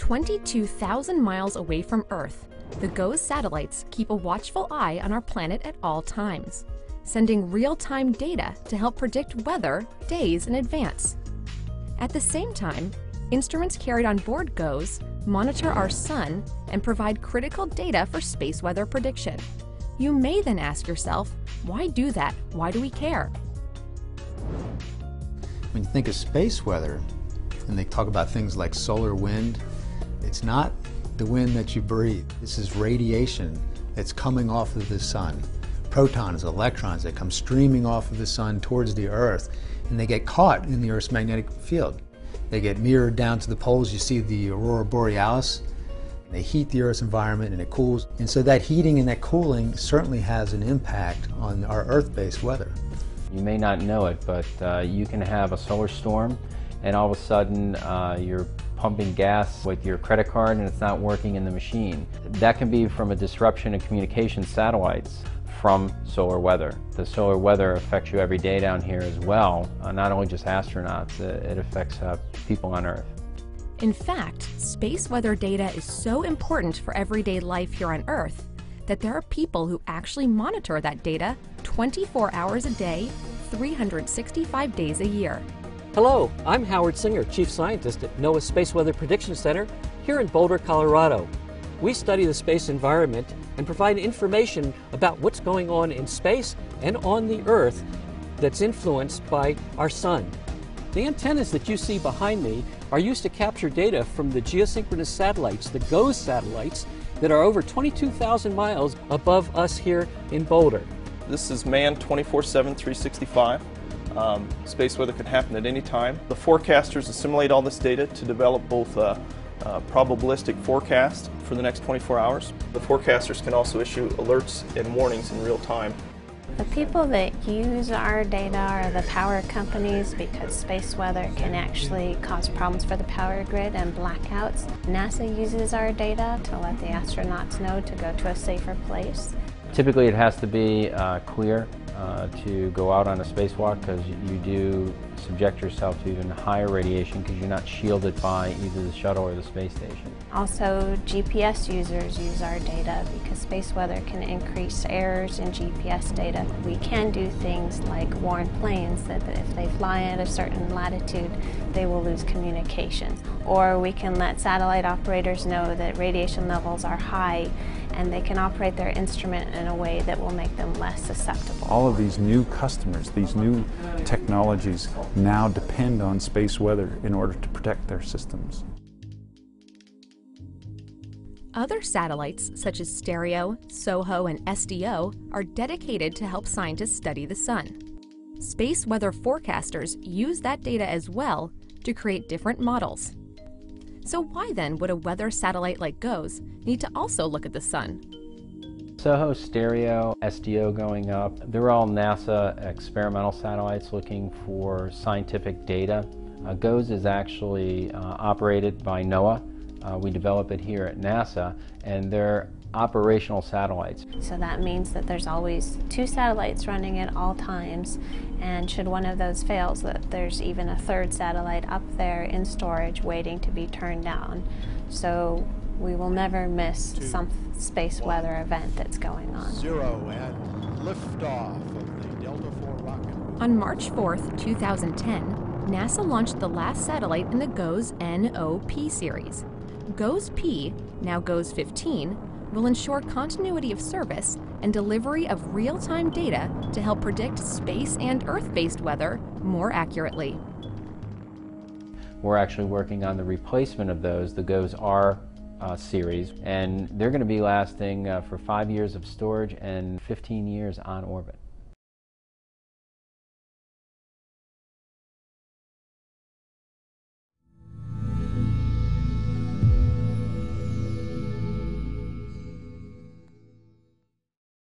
22,000 miles away from Earth, the GOES satellites keep a watchful eye on our planet at all times, sending real-time data to help predict weather days in advance. At the same time, instruments carried on board GOES monitor our sun and provide critical data for space weather prediction. You may then ask yourself, why do that? Why do we care? When you think of space weather, and they talk about things like solar wind, it's not the wind that you breathe. This is radiation that's coming off of the sun. Protons, electrons that come streaming off of the sun towards the Earth, and they get caught in the Earth's magnetic field. They get mirrored down to the poles. You see the aurora borealis. They heat the Earth's environment and it cools. And so that heating and that cooling certainly has an impact on our Earth-based weather. You may not know it, but you can have a solar storm and all of a sudden you're pumping gas with your credit card and it's not working in the machine. That can be from a disruption in communication satellites from solar weather. The solar weather affects you every day down here as well, not only just astronauts, it affects people on Earth. In fact, space weather data is so important for everyday life here on Earth that there are people who actually monitor that data 24 hours a day, 365 days a year. Hello, I'm Howard Singer, Chief Scientist at NOAA's Space Weather Prediction Center here in Boulder, Colorado. We study the space environment and provide information about what's going on in space and on the Earth that's influenced by our sun. The antennas that you see behind me are used to capture data from the geosynchronous satellites, the GOES satellites, that are over 22,000 miles above us here in Boulder. This is manned 24/7, 365. Space weather can happen at any time. The forecasters assimilate all this data to develop both a probabilistic forecast for the next 24 hours. The forecasters can also issue alerts and warnings in real time. The people that use our data are the power companies, because space weather can actually cause problems for the power grid and blackouts. NASA uses our data to let the astronauts know to go to a safer place. Typically it has to be clear to go out on a spacewalk, because you do subject yourself to even higher radiation because you're not shielded by either the shuttle or the space station. Also, GPS users use our data because space weather can increase errors in GPS data. We can do things like warn planes that if they fly at a certain latitude, they will lose communications. Or we can let satellite operators know that radiation levels are high, and they can operate their instrument in a way that will make them less susceptible. All of these new customers, these new technologies now depend on space weather in order to protect their systems. Other satellites, such as Stereo, Soho, and SDO, are dedicated to help scientists study the sun. Space weather forecasters use that data as well to create different models. So why then would a weather satellite like GOES need to also look at the sun? Soho, Stereo, SDO going up, they're all NASA experimental satellites looking for scientific data. GOES is actually operated by NOAA. We develop it here at NASA, and they're operational satellites. So that means that there's always 2 satellites running at all times, and should one of those fail, that there's even a 3rd satellite up there in storage waiting to be turned down. So we will never miss some space weather event that's going on. 0 and liftoff of the Delta IV rocket. On March 4th, 2010, NASA launched the last satellite in the GOES NOP series. GOES P, now GOES 15, will ensure continuity of service and delivery of real-time data to help predict space and Earth-based weather more accurately. We're actually working on the replacement of those, the GOES R series, and they're going to be lasting for 5 years of storage and 15 years on orbit.